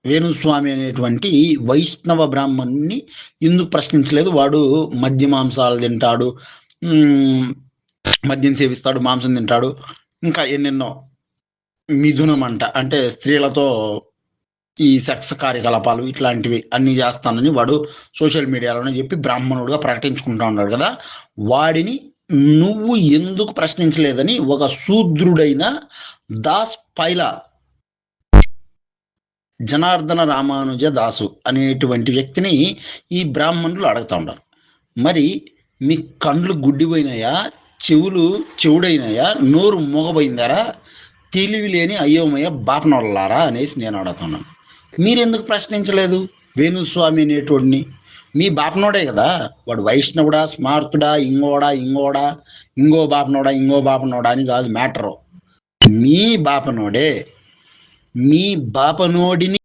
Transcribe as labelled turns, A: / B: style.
A: వేణుస్వామి అనేటువంటి వైష్ణవ బ్రాహ్మణుని ఎందుకు ప్రశ్నించలేదు? వాడు మద్య మాంసాలు తింటాడు, మద్యం సేవిస్తాడు, మాంసం తింటాడు, ఇంకా ఎన్నెన్నో మిథునం అంటే స్త్రీలతో ఈ సెక్స్ కార్యకలాపాలు ఇట్లాంటివి అన్ని చేస్తానని వాడు సోషల్ మీడియాలోనే చెప్పి బ్రాహ్మణుడుగా ప్రకటించుకుంటా ఉన్నాడు కదా. వాడిని నువ్వు ఎందుకు ప్రశ్నించలేదని ఒక శూద్రుడైన దాస్ పైలా జనార్దన రామానుజ దాసు అనేటువంటి వ్యక్తిని ఈ బ్రాహ్మణులు అడుగుతా ఉంటారు. మరి మీ కండ్లు గుడ్డిపోయినాయా, చెవులు చెవుడైనాయా, నోరు మూగబోయిందారా, తెలివి లేని అయోమయ బాపనోళ్ళారా అనేసి నేను అడుగుతున్నాను. మీరెందుకు ప్రశ్నించలేదు వేణుస్వామి అనేటోడిని? మీ బాపనోడే కదా, వాడు వైష్ణవుడా, స్మార్తుడా, ఇంకో బాపనోడా అని కాదు మ్యాటరు. మీ బాపనోడే. మీ బాపనోడిని